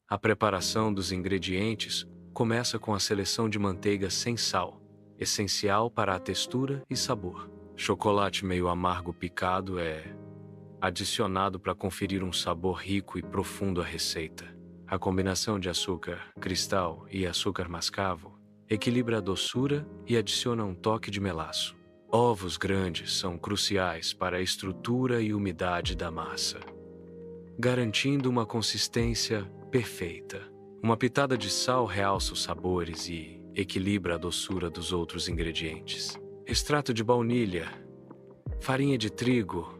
A preparação dos ingredientes começa com a seleção de manteiga sem sal, essencial para a textura e sabor. Chocolate meio amargo picado é adicionado para conferir um sabor rico e profundo à receita. A combinação de açúcar cristal e açúcar mascavo equilibra a doçura e adiciona um toque de melaço. Ovos grandes são cruciais para a estrutura e umidade da massa, garantindo uma consistência perfeita. Uma pitada de sal realça os sabores e equilibra a doçura dos outros ingredientes. Extrato de baunilha, farinha de trigo,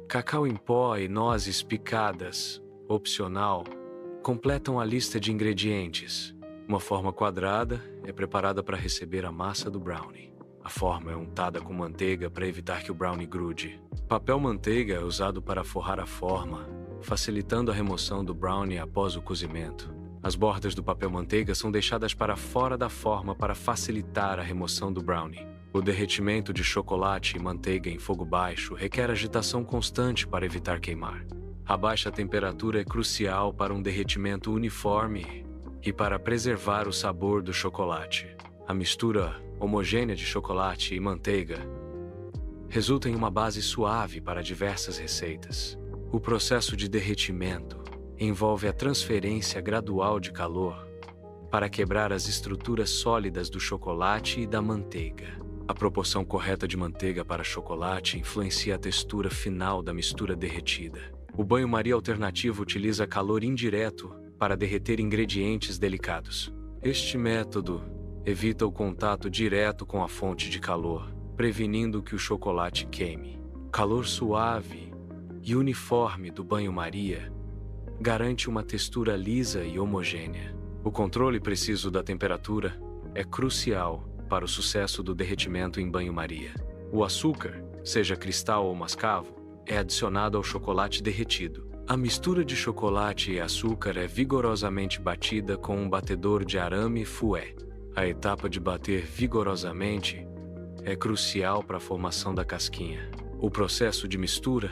cacau em pó e nozes picadas, opcional, completam a lista de ingredientes. Uma forma quadrada é preparada para receber a massa do brownie. A forma é untada com manteiga para evitar que o brownie grude. Papel manteiga é usado para forrar a forma, facilitando a remoção do brownie após o cozimento. As bordas do papel manteiga são deixadas para fora da forma para facilitar a remoção do brownie. O derretimento de chocolate e manteiga em fogo baixo requer agitação constante para evitar queimar. A baixa temperatura é crucial para um derretimento uniforme e para preservar o sabor do chocolate. A mistura homogênea de chocolate e manteiga resulta em uma base suave para diversas receitas. O processo de derretimento envolve a transferência gradual de calor para quebrar as estruturas sólidas do chocolate e da manteiga. A proporção correta de manteiga para chocolate influencia a textura final da mistura derretida. O banho-maria alternativo utiliza calor indireto para derreter ingredientes delicados. Este método evita o contato direto com a fonte de calor, prevenindo que o chocolate queime. Calor suave e uniforme do banho-maria garante uma textura lisa e homogênea. O controle preciso da temperatura é crucial para o sucesso do derretimento em banho-maria. O açúcar, seja cristal ou mascavo, é adicionado ao chocolate derretido. A mistura de chocolate e açúcar é vigorosamente batida com um batedor de arame fouet. A etapa de bater vigorosamente é crucial para a formação da casquinha. O processo de mistura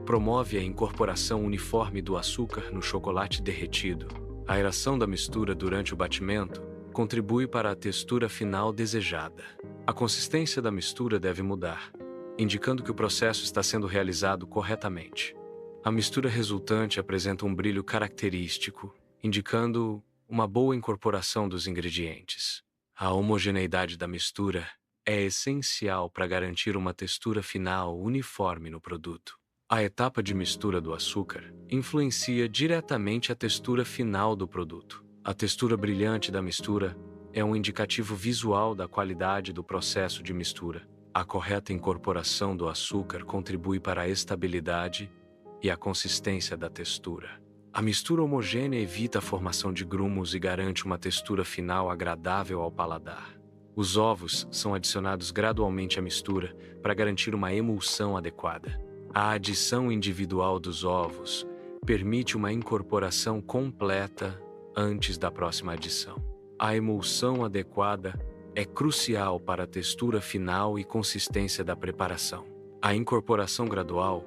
promove a incorporação uniforme do açúcar no chocolate derretido. A aeração da mistura durante o batimento contribui para a textura final desejada. A consistência da mistura deve mudar, indicando que o processo está sendo realizado corretamente. A mistura resultante apresenta um brilho característico, indicando uma boa incorporação dos ingredientes. A homogeneidade da mistura é essencial para garantir uma textura final uniforme no produto. A etapa de mistura do açúcar influencia diretamente a textura final do produto. A textura brilhante da mistura é um indicativo visual da qualidade do processo de mistura. A correta incorporação do açúcar contribui para a estabilidade e a consistência da textura. A mistura homogênea evita a formação de grumos e garante uma textura final agradável ao paladar. Os ovos são adicionados gradualmente à mistura para garantir uma emulsão adequada. A adição individual dos ovos permite uma incorporação completa antes da próxima adição. A emulsão adequada é crucial para a textura final e consistência da preparação. A incorporação gradual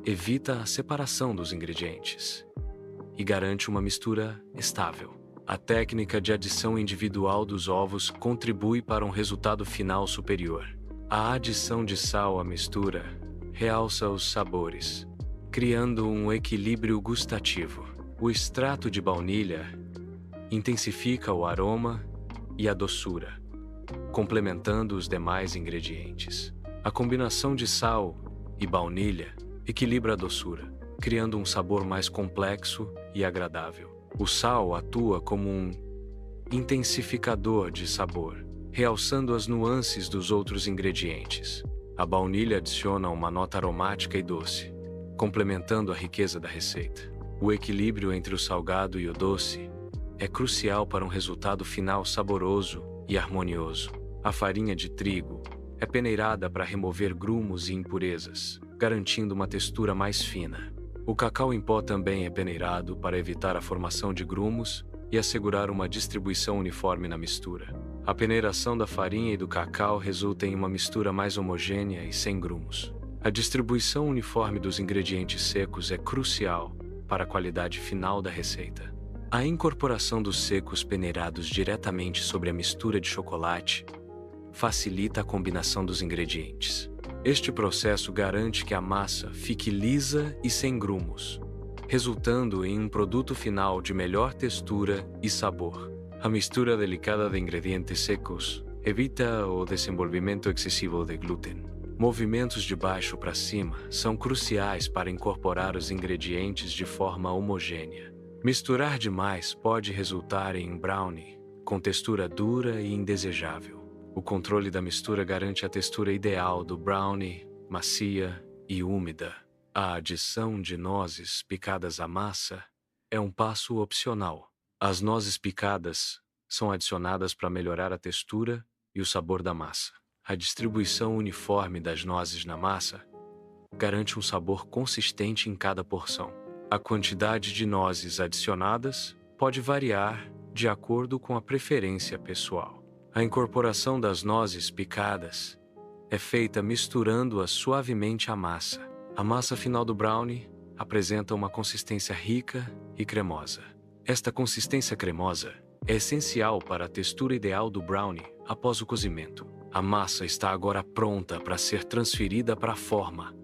evita a separação dos ingredientes e garante uma mistura estável. A técnica de adição individual dos ovos contribui para um resultado final superior. A adição de sal à mistura realça os sabores, criando um equilíbrio gustativo. O extrato de baunilha intensifica o aroma e a doçura, complementando os demais ingredientes. A combinação de sal e baunilha equilibra a doçura, criando um sabor mais complexo e agradável. O sal atua como um intensificador de sabor, realçando as nuances dos outros ingredientes. A baunilha adiciona uma nota aromática e doce, complementando a riqueza da receita. O equilíbrio entre o salgado e o doce é crucial para um resultado final saboroso e harmonioso. A farinha de trigo é peneirada para remover grumos e impurezas, garantindo uma textura mais fina. O cacau em pó também é peneirado para evitar a formação de grumos e assegurar uma distribuição uniforme na mistura. A peneiração da farinha e do cacau resulta em uma mistura mais homogênea e sem grumos. A distribuição uniforme dos ingredientes secos é crucial para a qualidade final da receita. A incorporação dos secos peneirados diretamente sobre a mistura de chocolate facilita a combinação dos ingredientes. Este processo garante que a massa fique lisa e sem grumos, resultando em um produto final de melhor textura e sabor. A mistura delicada de ingredientes secos evita o desenvolvimento excessivo de glúten. Movimentos de baixo para cima são cruciais para incorporar os ingredientes de forma homogênea. Misturar demais pode resultar em um brownie com textura dura e indesejável. O controle da mistura garante a textura ideal do brownie, macia e úmida. A adição de nozes picadas à massa é um passo opcional. As nozes picadas são adicionadas para melhorar a textura e o sabor da massa. A distribuição uniforme das nozes na massa garante um sabor consistente em cada porção. A quantidade de nozes adicionadas pode variar de acordo com a preferência pessoal. A incorporação das nozes picadas é feita misturando-as suavemente à massa. A massa final do brownie apresenta uma consistência rica e cremosa. Esta consistência cremosa é essencial para a textura ideal do brownie após o cozimento. A massa está agora pronta para ser transferida para a forma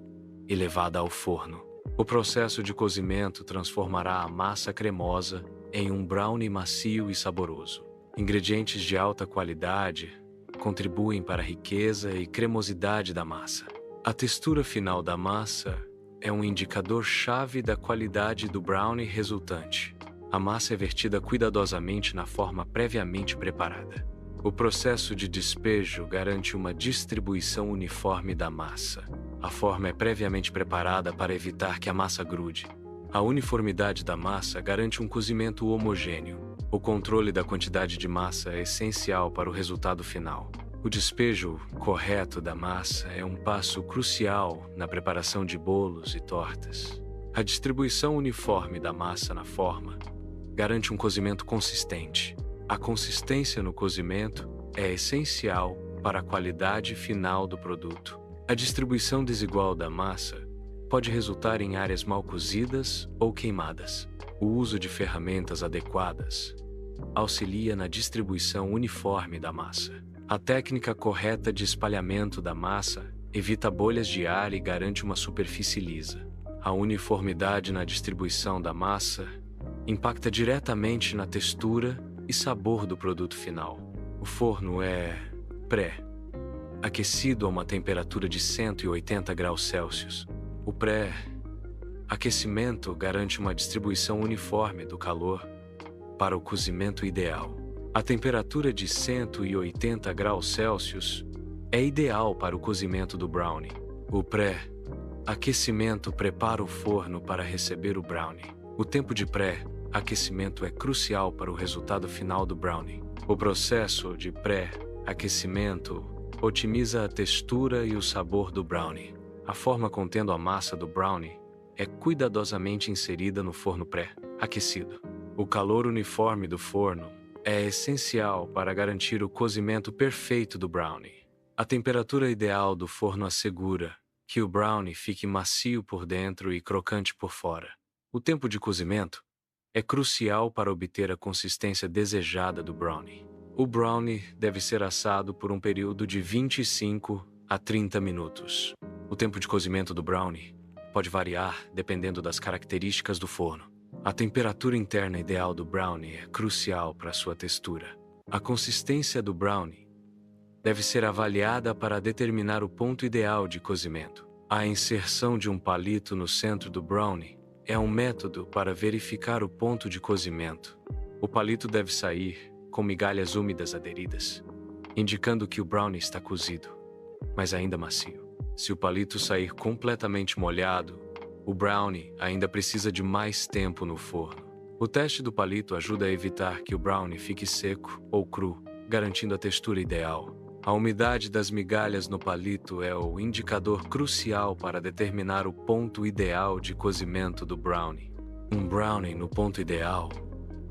e levada ao forno. O processo de cozimento transformará a massa cremosa em um brownie macio e saboroso. Ingredientes de alta qualidade contribuem para a riqueza e cremosidade da massa. A textura final da massa é um indicador-chave da qualidade do brownie resultante. A massa é vertida cuidadosamente na forma previamente preparada. O processo de despejo garante uma distribuição uniforme da massa. A forma é previamente preparada para evitar que a massa grude. A uniformidade da massa garante um cozimento homogêneo. O controle da quantidade de massa é essencial para o resultado final. O despejo correto da massa é um passo crucial na preparação de bolos e tortas. A distribuição uniforme da massa na forma garante um cozimento consistente. A consistência no cozimento é essencial para a qualidade final do produto. A distribuição desigual da massa pode resultar em áreas mal cozidas ou queimadas. O uso de ferramentas adequadas auxilia na distribuição uniforme da massa. A técnica correta de espalhamento da massa evita bolhas de ar e garante uma superfície lisa. A uniformidade na distribuição da massa impacta diretamente na textura e sabor do produto final. O forno é pré-aquecido a uma temperatura de 180 graus Celsius. O pré-aquecimento garante uma distribuição uniforme do calor para o cozimento ideal. A temperatura de 180 graus Celsius é ideal para o cozimento do brownie. O pré-aquecimento prepara o forno para receber o brownie. O tempo de pré-aquecimento é crucial para o resultado final do brownie. O processo de pré-aquecimento otimiza a textura e o sabor do brownie. A forma contendo a massa do brownie é cuidadosamente inserida no forno pré-aquecido. O calor uniforme do forno é essencial para garantir o cozimento perfeito do brownie. A temperatura ideal do forno assegura que o brownie fique macio por dentro e crocante por fora. O tempo de cozimento é crucial para obter a consistência desejada do brownie. O brownie deve ser assado por um período de 25 a 30 minutos. O tempo de cozimento do brownie pode variar dependendo das características do forno. A temperatura interna ideal do brownie é crucial para sua textura. A consistência do brownie deve ser avaliada para determinar o ponto ideal de cozimento. A inserção de um palito no centro do brownie é um método para verificar o ponto de cozimento. O palito deve sair com migalhas úmidas aderidas, indicando que o brownie está cozido, mas ainda macio. Se o palito sair completamente molhado, o brownie ainda precisa de mais tempo no forno. O teste do palito ajuda a evitar que o brownie fique seco ou cru, garantindo a textura ideal. A umidade das migalhas no palito é o indicador crucial para determinar o ponto ideal de cozimento do brownie. Um brownie no ponto ideal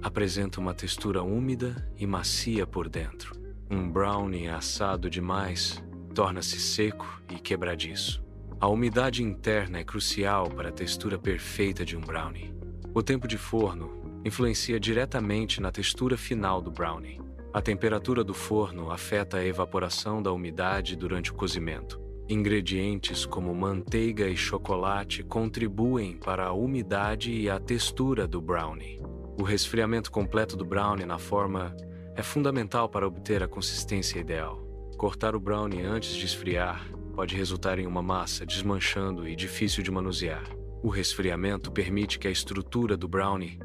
apresenta uma textura úmida e macia por dentro. Um brownie assado demais torna-se seco e quebradiço. A umidade interna é crucial para a textura perfeita de um brownie. O tempo de forno influencia diretamente na textura final do brownie. A temperatura do forno afeta a evaporação da umidade durante o cozimento. Ingredientes como manteiga e chocolate contribuem para a umidade e a textura do brownie. O resfriamento completo do brownie na forma é fundamental para obter a consistência ideal. Cortar o brownie antes de esfriar pode resultar em uma massa desmanchando e difícil de manusear. O resfriamento permite que a estrutura do brownie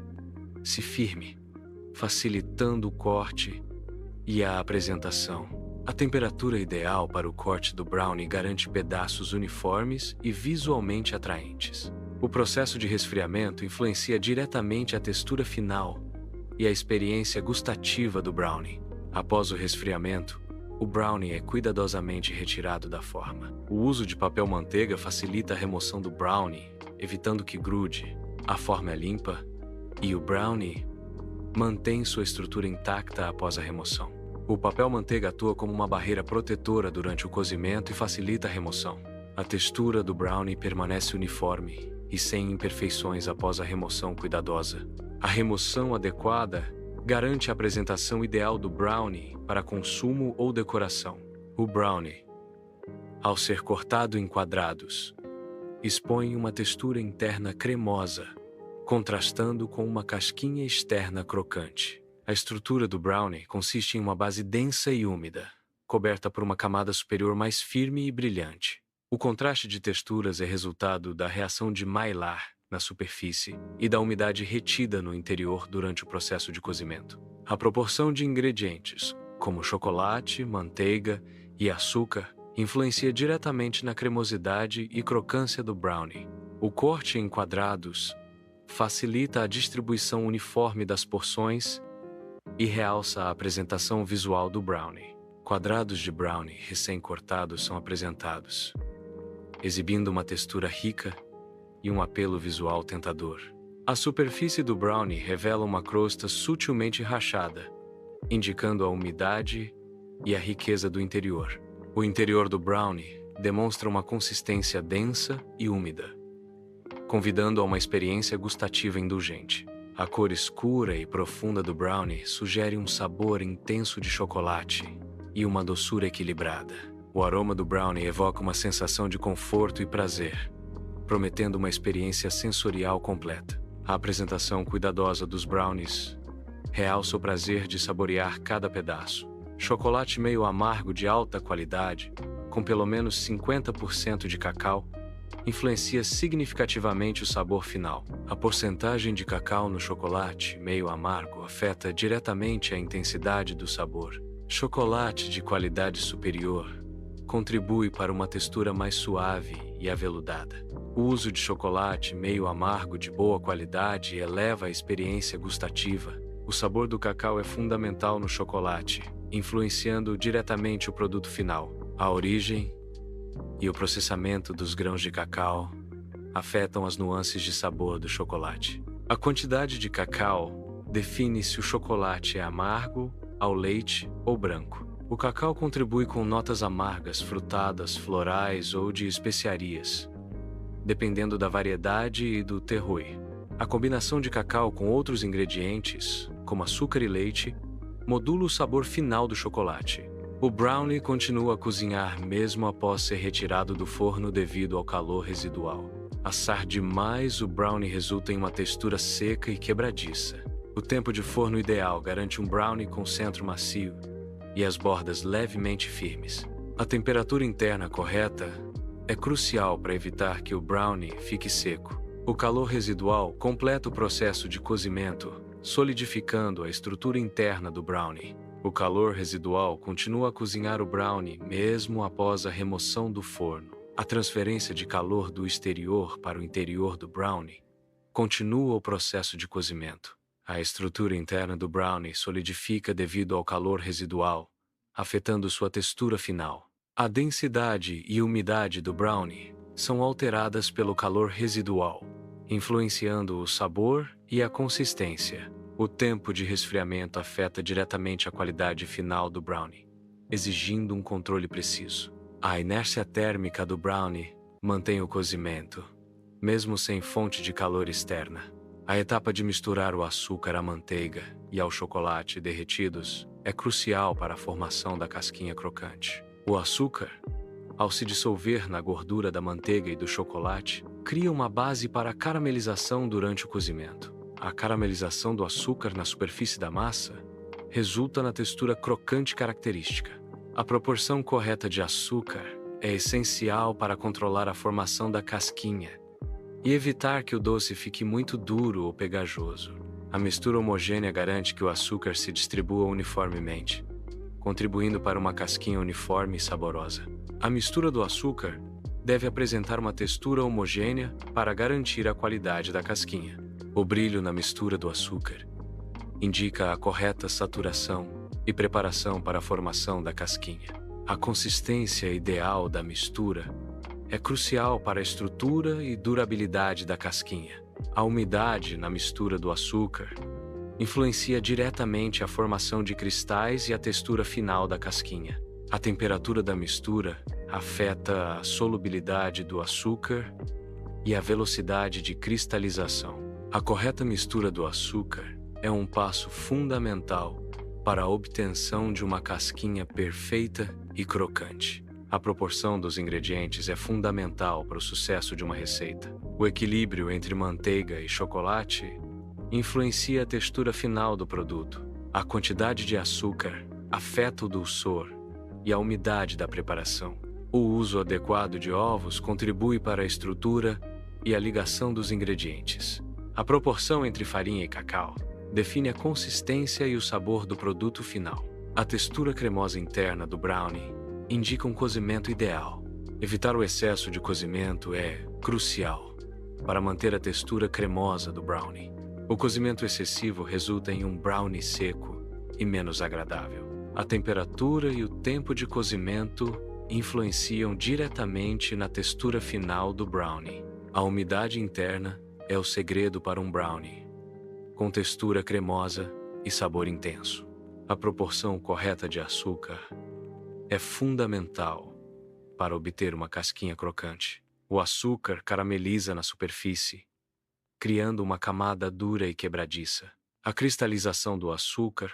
se firme, facilitando o corte e a apresentação. A temperatura ideal para o corte do brownie garante pedaços uniformes e visualmente atraentes. O processo de resfriamento influencia diretamente a textura final e a experiência gustativa do brownie. Após o resfriamento, o brownie é cuidadosamente retirado da forma. O uso de papel manteiga facilita a remoção do brownie, evitando que grude. A forma é limpa e o brownie mantém sua estrutura intacta após a remoção. O papel manteiga atua como uma barreira protetora durante o cozimento e facilita a remoção. A textura do brownie permanece uniforme e sem imperfeições após a remoção cuidadosa. A remoção adequada garante a apresentação ideal do brownie para consumo ou decoração. O brownie, ao ser cortado em quadrados, expõe uma textura interna cremosa, contrastando com uma casquinha externa crocante. A estrutura do brownie consiste em uma base densa e úmida, coberta por uma camada superior mais firme e brilhante. O contraste de texturas é resultado da reação de Maillard na superfície e da umidade retida no interior durante o processo de cozimento. A proporção de ingredientes, como chocolate, manteiga e açúcar, influencia diretamente na cremosidade e crocância do brownie. O corte em quadrados facilita a distribuição uniforme das porções e realça a apresentação visual do brownie. Quadrados de brownie recém-cortados são apresentados, exibindo uma textura rica e um apelo visual tentador. A superfície do brownie revela uma crosta sutilmente rachada, indicando a umidade e a riqueza do interior. O interior do brownie demonstra uma consistência densa e úmida, convidando a uma experiência gustativa indulgente. A cor escura e profunda do brownie sugere um sabor intenso de chocolate e uma doçura equilibrada. O aroma do brownie evoca uma sensação de conforto e prazer, prometendo uma experiência sensorial completa. A apresentação cuidadosa dos brownies realça o prazer de saborear cada pedaço. Chocolate meio amargo de alta qualidade, com pelo menos 50% de cacau, influencia significativamente o sabor final. A porcentagem de cacau no chocolate meio amargo afeta diretamente a intensidade do sabor. Chocolate de qualidade superior contribui para uma textura mais suave e aveludada. O uso de chocolate meio amargo de boa qualidade eleva a experiência gustativa. O sabor do cacau é fundamental no chocolate, influenciando diretamente o produto final. A origem e o processamento dos grãos de cacau afetam as nuances de sabor do chocolate. A quantidade de cacau define se o chocolate é amargo, ao leite ou branco. O cacau contribui com notas amargas, frutadas, florais ou de especiarias, dependendo da variedade e do terroir. A combinação de cacau com outros ingredientes, como açúcar e leite, modula o sabor final do chocolate. O brownie continua a cozinhar mesmo após ser retirado do forno devido ao calor residual. Assar demais o brownie resulta em uma textura seca e quebradiça. O tempo de forno ideal garante um brownie com centro macio e as bordas levemente firmes. A temperatura interna correta é crucial para evitar que o brownie fique seco. O calor residual completa o processo de cozimento, solidificando a estrutura interna do brownie. O calor residual continua a cozinhar o brownie mesmo após a remoção do forno. A transferência de calor do exterior para o interior do brownie continua o processo de cozimento. A estrutura interna do brownie solidifica devido ao calor residual, afetando sua textura final. A densidade e umidade do brownie são alteradas pelo calor residual, influenciando o sabor e a consistência. O tempo de resfriamento afeta diretamente a qualidade final do brownie, exigindo um controle preciso. A inércia térmica do brownie mantém o cozimento, mesmo sem fonte de calor externa. A etapa de misturar o açúcar à manteiga e ao chocolate derretidos é crucial para a formação da casquinha crocante. O açúcar, ao se dissolver na gordura da manteiga e do chocolate, cria uma base para a caramelização durante o cozimento. A caramelização do açúcar na superfície da massa resulta na textura crocante característica. A proporção correta de açúcar é essencial para controlar a formação da casquinha e evitar que o doce fique muito duro ou pegajoso. A mistura homogênea garante que o açúcar se distribua uniformemente, contribuindo para uma casquinha uniforme e saborosa. A mistura do açúcar deve apresentar uma textura homogênea para garantir a qualidade da casquinha. O brilho na mistura do açúcar indica a correta saturação e preparação para a formação da casquinha. A consistência ideal da mistura é crucial para a estrutura e durabilidade da casquinha. A umidade na mistura do açúcar influencia diretamente a formação de cristais e a textura final da casquinha. A temperatura da mistura afeta a solubilidade do açúcar e a velocidade de cristalização. A correta mistura do açúcar é um passo fundamental para a obtenção de uma casquinha perfeita e crocante. A proporção dos ingredientes é fundamental para o sucesso de uma receita. O equilíbrio entre manteiga e chocolate influencia a textura final do produto. A quantidade de açúcar afeta o dulçor e a umidade da preparação. O uso adequado de ovos contribui para a estrutura e a ligação dos ingredientes. A proporção entre farinha e cacau define a consistência e o sabor do produto final. A textura cremosa interna do brownie indica um cozimento ideal. Evitar o excesso de cozimento é crucial para manter a textura cremosa do brownie. O cozimento excessivo resulta em um brownie seco e menos agradável. A temperatura e o tempo de cozimento influenciam diretamente na textura final do brownie. A umidade interna é o segredo para um brownie com textura cremosa e sabor intenso. A proporção correta de açúcar é fundamental para obter uma casquinha crocante. O açúcar carameliza na superfície, criando uma camada dura e quebradiça. A cristalização do açúcar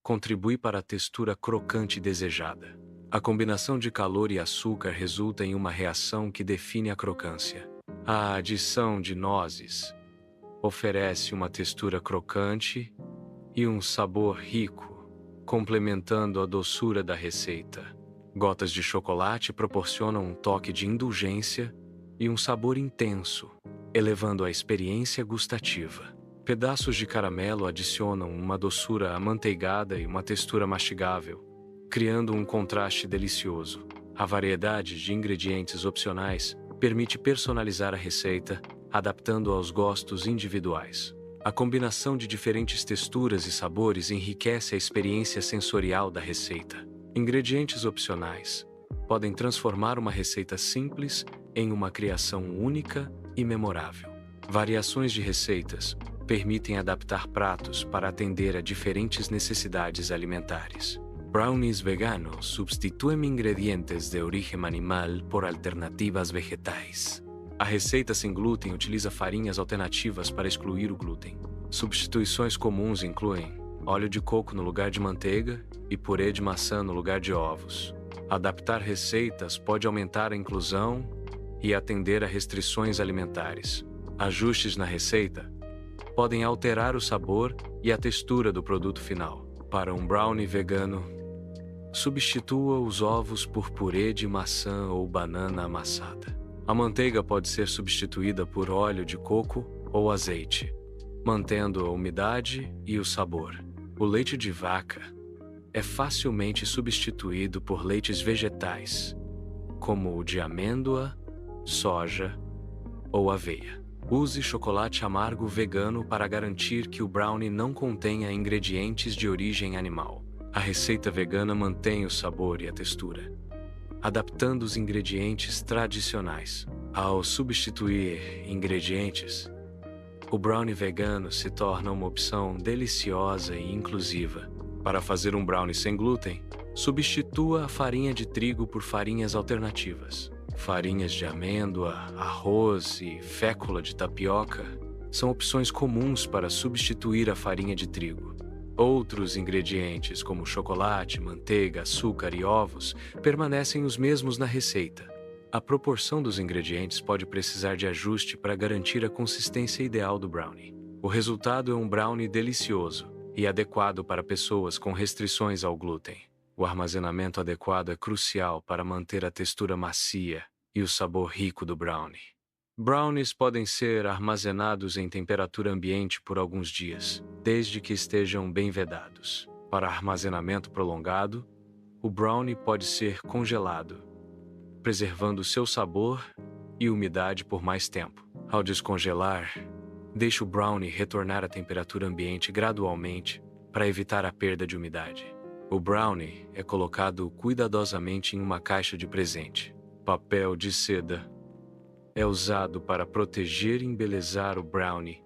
contribui para a textura crocante desejada. A combinação de calor e açúcar resulta em uma reação que define a crocância. A adição de nozes oferece uma textura crocante e um sabor rico, complementando a doçura da receita. Gotas de chocolate proporcionam um toque de indulgência e um sabor intenso, elevando a experiência gustativa. Pedaços de caramelo adicionam uma doçura amanteigada e uma textura mastigável, criando um contraste delicioso. A variedade de ingredientes opcionais permite personalizar a receita, adaptando aos gostos individuais. A combinação de diferentes texturas e sabores enriquece a experiência sensorial da receita. Ingredientes opcionais podem transformar uma receita simples em uma criação única e memorável. Variações de receitas permitem adaptar pratos para atender a diferentes necessidades alimentares. Brownies veganos substituem ingredientes de origem animal por alternativas vegetais. A receita sem glúten utiliza farinhas alternativas para excluir o glúten. Substituições comuns incluem óleo de coco no lugar de manteiga e purê de maçã no lugar de ovos. Adaptar receitas pode aumentar a inclusão e atender a restrições alimentares. Ajustes na receita podem alterar o sabor e a textura do produto final. Para um brownie vegano, substitua os ovos por purê de maçã ou banana amassada. A manteiga pode ser substituída por óleo de coco ou azeite, mantendo a umidade e o sabor. O leite de vaca é facilmente substituído por leites vegetais, como o de amêndoa, soja ou aveia. Use chocolate amargo vegano para garantir que o brownie não contenha ingredientes de origem animal. A receita vegana mantém o sabor e a textura, adaptando os ingredientes tradicionais. Ao substituir ingredientes, o brownie vegano se torna uma opção deliciosa e inclusiva. Para fazer um brownie sem glúten, substitua a farinha de trigo por farinhas alternativas. Farinhas de amêndoa, arroz e fécula de tapioca são opções comuns para substituir a farinha de trigo. Outros ingredientes, como chocolate, manteiga, açúcar e ovos, permanecem os mesmos na receita. A proporção dos ingredientes pode precisar de ajuste para garantir a consistência ideal do brownie. O resultado é um brownie delicioso e adequado para pessoas com restrições ao glúten. O armazenamento adequado é crucial para manter a textura macia e o sabor rico do brownie. Brownies podem ser armazenados em temperatura ambiente por alguns dias, desde que estejam bem vedados. Para armazenamento prolongado, o brownie pode ser congelado, preservando seu sabor e umidade por mais tempo. Ao descongelar, deixe o brownie retornar à temperatura ambiente gradualmente para evitar a perda de umidade. O brownie é colocado cuidadosamente em uma caixa de presente. Papel de seda é usado para proteger e embelezar o brownie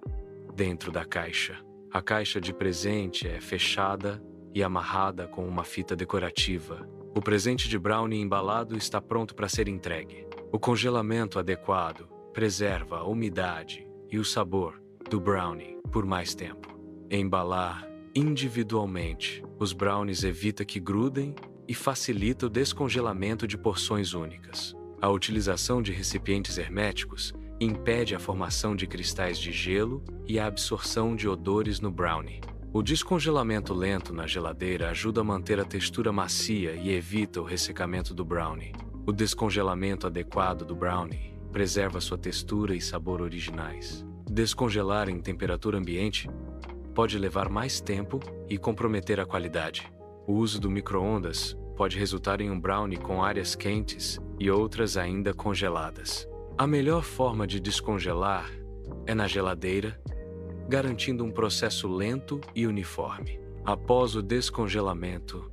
dentro da caixa. A caixa de presente é fechada e amarrada com uma fita decorativa. O presente de brownie embalado está pronto para ser entregue. O congelamento adequado preserva a umidade e o sabor do brownie por mais tempo. Embalar individualmente os brownies evita que grudem e facilita o descongelamento de porções únicas. A utilização de recipientes herméticos impede a formação de cristais de gelo e a absorção de odores no brownie. O descongelamento lento na geladeira ajuda a manter a textura macia e evita o ressecamento do brownie. O descongelamento adequado do brownie preserva sua textura e sabor originais. Descongelar em temperatura ambiente pode levar mais tempo e comprometer a qualidade. O uso do micro-ondas pode resultar em um brownie com áreas quentes e outras ainda congeladas. A melhor forma de descongelar é na geladeira, garantindo um processo lento e uniforme. Após o descongelamento,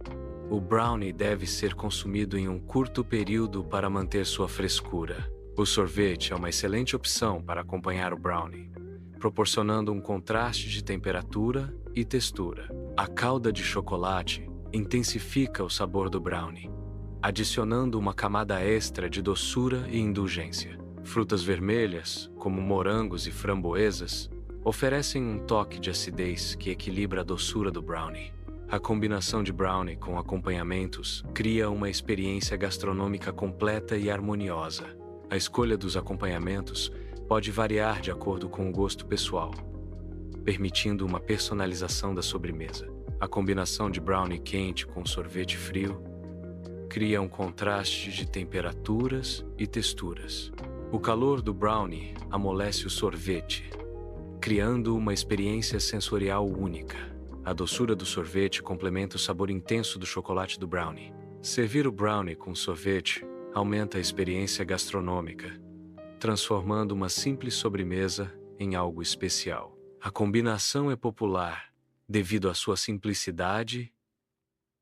o brownie deve ser consumido em um curto período para manter sua frescura. O sorvete é uma excelente opção para acompanhar o brownie, proporcionando um contraste de temperatura e textura. A calda de chocolate intensifica o sabor do brownie, adicionando uma camada extra de doçura e indulgência. Frutas vermelhas, como morangos e framboesas, oferecem um toque de acidez que equilibra a doçura do brownie. A combinação de brownie com acompanhamentos cria uma experiência gastronômica completa e harmoniosa. A escolha dos acompanhamentos pode variar de acordo com o gosto pessoal, permitindo uma personalização da sobremesa. A combinação de brownie quente com sorvete frio cria um contraste de temperaturas e texturas. O calor do brownie amolece o sorvete, criando uma experiência sensorial única. A doçura do sorvete complementa o sabor intenso do chocolate do brownie. Servir o brownie com sorvete aumenta a experiência gastronômica, transformando uma simples sobremesa em algo especial. A combinação é popular devido à sua simplicidade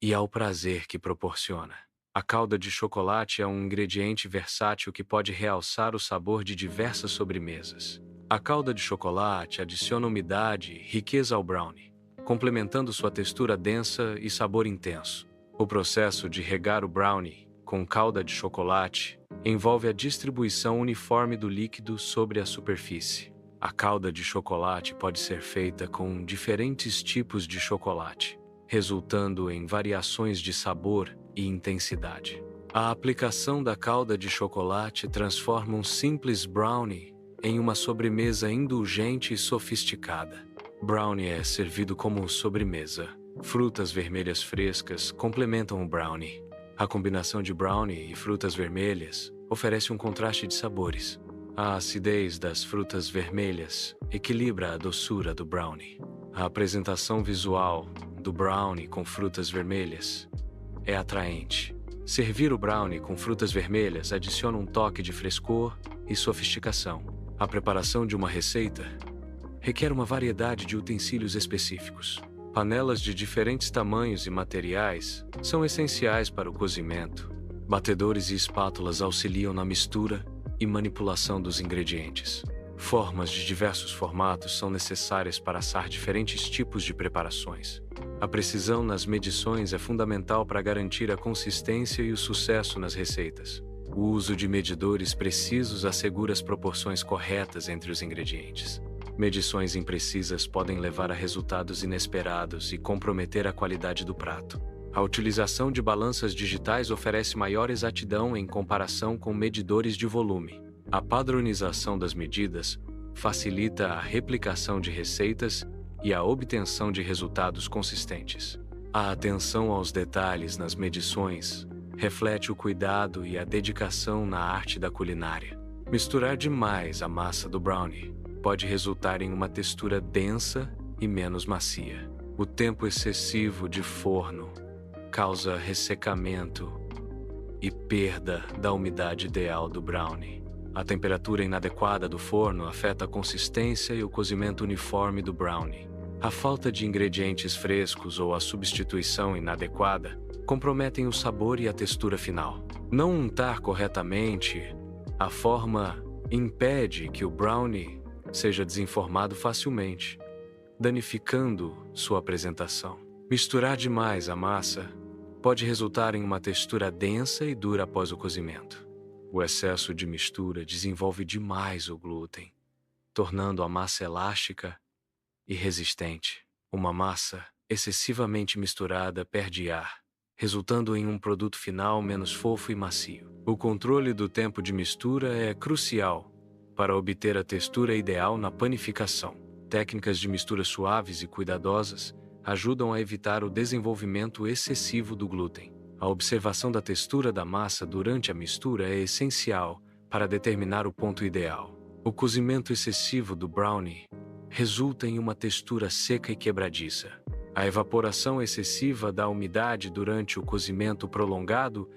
e ao prazer que proporciona. A calda de chocolate é um ingrediente versátil que pode realçar o sabor de diversas sobremesas. A calda de chocolate adiciona umidade e riqueza ao brownie, complementando sua textura densa e sabor intenso. O processo de regar o brownie com calda de chocolate envolve a distribuição uniforme do líquido sobre a superfície. A calda de chocolate pode ser feita com diferentes tipos de chocolate, resultando em variações de sabor e intensidade. A aplicação da calda de chocolate transforma um simples brownie em uma sobremesa indulgente e sofisticada. Brownie é servido como sobremesa. Frutas vermelhas frescas complementam o brownie. A combinação de brownie e frutas vermelhas oferece um contraste de sabores. A acidez das frutas vermelhas equilibra a doçura do brownie. A apresentação visual do brownie com frutas vermelhas é atraente. Servir o brownie com frutas vermelhas adiciona um toque de frescor e sofisticação. A preparação de uma receita requer uma variedade de utensílios específicos. Panelas de diferentes tamanhos e materiais são essenciais para o cozimento. Batedores e espátulas auxiliam na mistura e manipulação dos ingredientes. Formas de diversos formatos são necessárias para assar diferentes tipos de preparações. A precisão nas medições é fundamental para garantir a consistência e o sucesso nas receitas. O uso de medidores precisos assegura as proporções corretas entre os ingredientes. Medições imprecisas podem levar a resultados inesperados e comprometer a qualidade do prato. A utilização de balanças digitais oferece maior exatidão em comparação com medidores de volume. A padronização das medidas facilita a replicação de receitas e a obtenção de resultados consistentes. A atenção aos detalhes nas medições reflete o cuidado e a dedicação na arte da culinária. Misturar demais a massa do brownie pode resultar em uma textura densa e menos macia. O tempo excessivo de forno causa ressecamento e perda da umidade ideal do brownie. A temperatura inadequada do forno afeta a consistência e o cozimento uniforme do brownie. A falta de ingredientes frescos ou a substituição inadequada comprometem o sabor e a textura final. Não untar corretamente a forma impede que o brownie seja desenformado facilmente, danificando sua apresentação. Misturar demais a massa pode resultar em uma textura densa e dura após o cozimento. O excesso de mistura desenvolve demais o glúten, tornando a massa elástica e resistente. Uma massa excessivamente misturada perde ar, resultando em um produto final menos fofo e macio. O controle do tempo de mistura é crucial para obter a textura ideal na panificação. Técnicas de mistura suaves e cuidadosas ajudam a evitar o desenvolvimento excessivo do glúten. A observação da textura da massa durante a mistura é essencial para determinar o ponto ideal. O cozimento excessivo do brownie resulta em uma textura seca e quebradiça. A evaporação excessiva da umidade durante o cozimento prolongado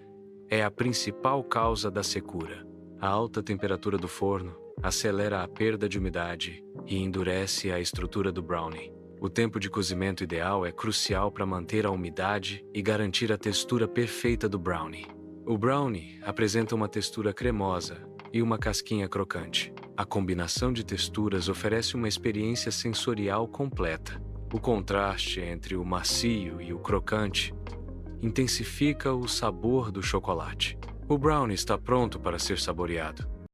é a principal causa da secura. A alta temperatura do forno acelera a perda de umidade e endurece a estrutura do brownie. O tempo de cozimento ideal é crucial para manter a umidade e garantir a textura perfeita do brownie. O brownie apresenta uma textura cremosa e uma casquinha crocante. A combinação de texturas oferece uma experiência sensorial completa. O contraste entre o macio e o crocante intensifica o sabor do chocolate. O brownie está pronto para ser saboreado.